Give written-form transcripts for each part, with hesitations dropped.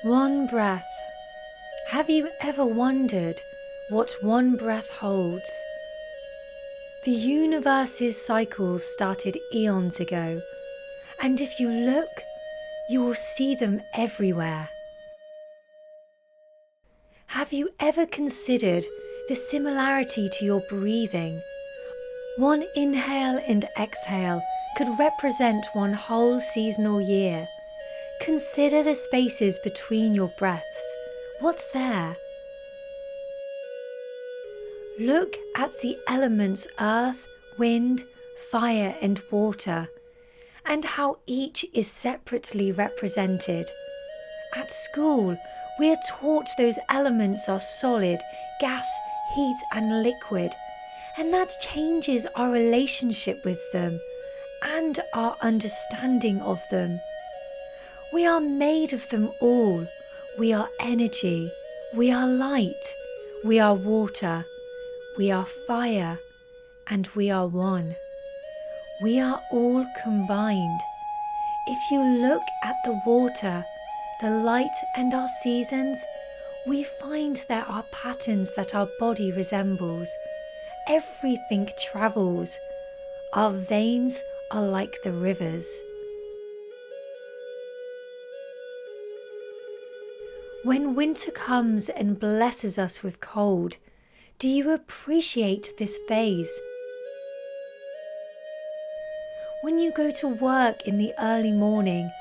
One breath. Have you ever wondered what one breath holds? The universe's cycles started eons ago, and if you look, you will see them everywhere. Have you ever considered the similarity to your breathing? One inhale and exhale could represent one whole seasonal year. Consider the spaces between your breaths. What's there? Look at the elements earth, wind, fire and water, and how each is separately represented. At school, we are taught those elements are solid, gas, heat and liquid, and that changes our relationship with them and our understanding of them. We are made of them all. We are energy, we are light, we are water, we are fire, and we are one. We are all combined. If you look at the water, the light and our seasons, we find there are patterns that our body resembles. Everything travels. Our veins are like the rivers. When winter comes and blesses us with cold, do you appreciate this phase? When you go to work in the early morning,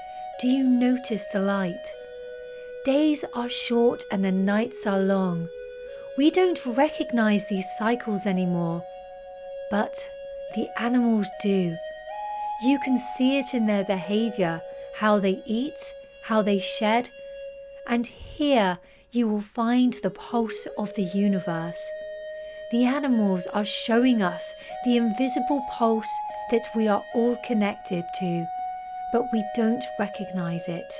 do you notice the light? Days are short and the nights are long. We don't recognize these cycles anymore, but the animals do. You can see it in their behavior, how they eat, how they shed, and here you will find the pulse of the universe. The animals are showing us the invisible pulse that we are all connected to, but we don't recognize it.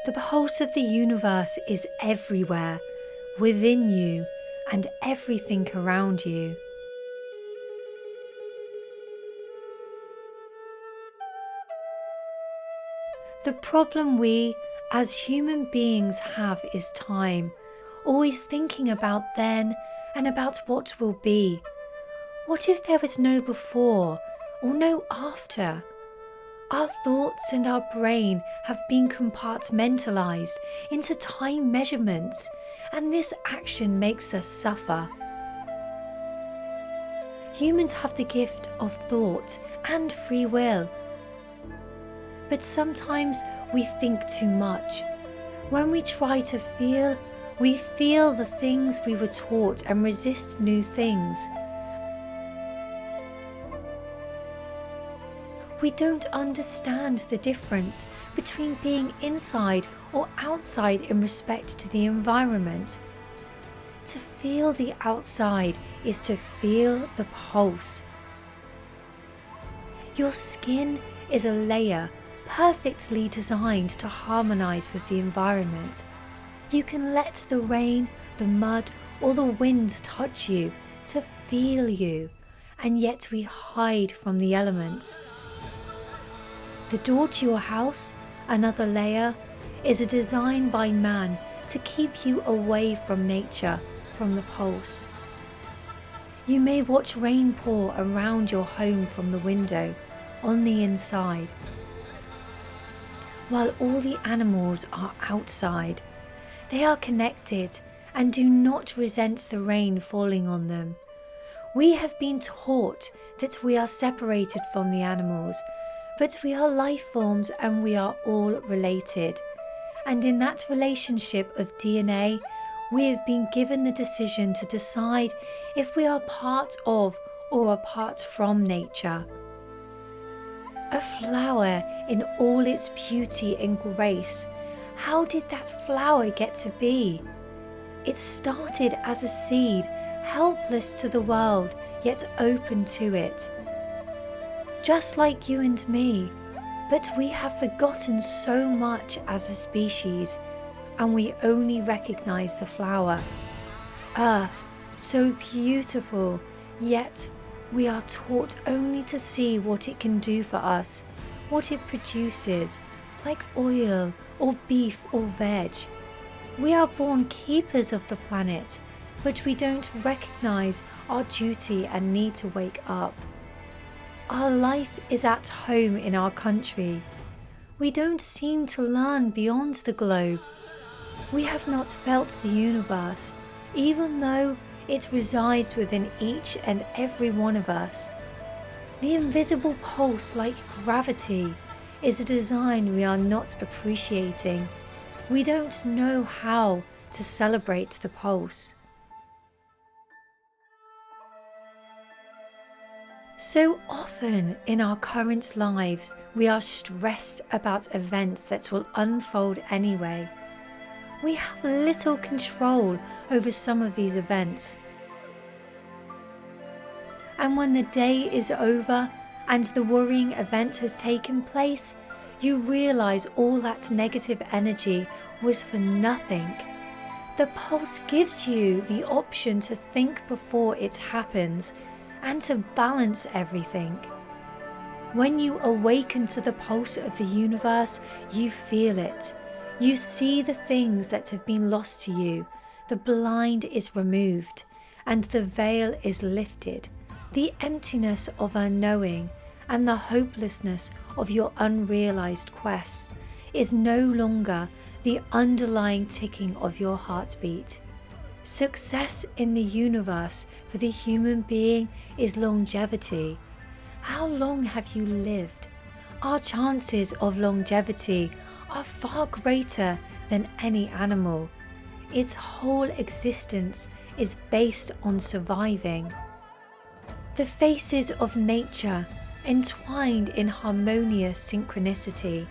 The pulse of the universe is everywhere, within you and everything around you. The problem we, as human beings, have is time, always thinking about then and about what will be. What if there was no before or no after? Our thoughts and our brain have been compartmentalized into time measurements, and this action makes us suffer. Humans have the gift of thought and free will. But sometimes we think too much. When we try to feel, we feel the things we were taught and resist new things. We don't understand the difference between being inside or outside in respect to the environment. To feel the outside is to feel the pulse. Your skin is a layer perfectly designed to harmonize with the environment. You can let the rain, the mud, or the wind touch you to feel you, and yet we hide from the elements. The door to your house, another layer, is a design by man to keep you away from nature, from the pulse. You may watch rain pour around your home from the window, on the inside, while all the animals are outside. They are connected and do not resent the rain falling on them. We have been taught that we are separated from the animals, but we are life forms and we are all related. And in that relationship of DNA, we have been given the decision to decide if we are part of or apart from nature. A flower in all its beauty and grace. How did that flower get to be? It started as a seed, helpless to the world, yet open to it. Just like you and me, but we have forgotten so much as a species, and we only recognize the flower. Earth, so beautiful, yet we are taught only to see what it can do for us, what it produces, like oil or beef or veg. We are born keepers of the planet, but we don't recognize our duty and need to wake up. Our life is at home in our country. We don't seem to learn beyond the globe. We have not felt the universe, even though it resides within each and every one of us. The invisible pulse, like gravity, is a design we are not appreciating. We don't know how to celebrate the pulse. So often in our current lives, we are stressed about events that will unfold anyway. We have little control over some of these events. And when the day is over and the worrying event has taken place, you realize all that negative energy was for nothing. The pulse gives you the option to think before it happens and to balance everything. When you awaken to the pulse of the universe, you feel it. You see the things that have been lost to you. The blind is removed and the veil is lifted. The emptiness of unknowing and the hopelessness of your unrealized quests is no longer the underlying ticking of your heartbeat. Success in the universe for the human being is longevity. How long have you lived? Our chances of longevity are far greater than any animal. Its whole existence is based on surviving. The faces of nature entwined in harmonious synchronicity,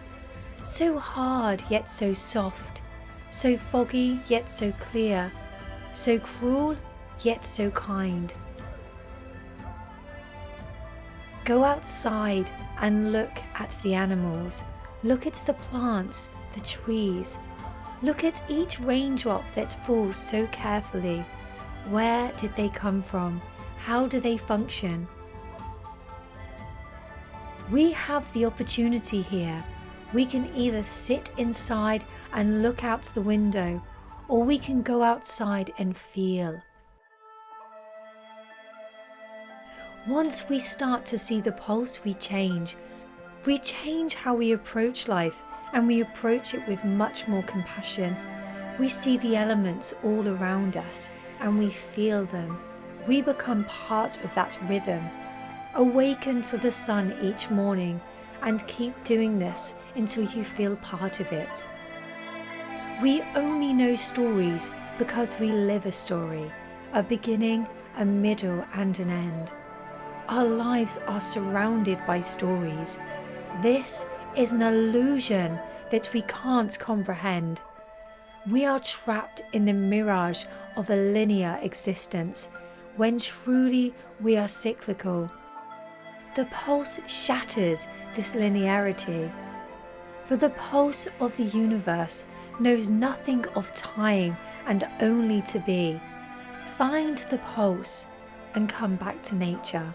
so hard yet so soft, so foggy yet so clear, so cruel yet so kind. Go outside and look at the animals. Look at the plants, the trees. Look at each raindrop that falls so carefully. Where did they come from? How do they function? We have the opportunity here. We can either sit inside and look out the window, or we can go outside and feel. Once we start to see the pulse, we change. We change how we approach life, and we approach it with much more compassion. We see the elements all around us, and we feel them. We become part of that rhythm. Awaken to the sun each morning, and keep doing this until you feel part of it. We only know stories because we live a story, a beginning, a middle, and an end. Our lives are surrounded by stories. This is an illusion that we can't comprehend. We are trapped in the mirage of a linear existence, when truly we are cyclical. The pulse shatters this linearity. For the pulse of the universe knows nothing of time and only to be. Find the pulse and come back to nature.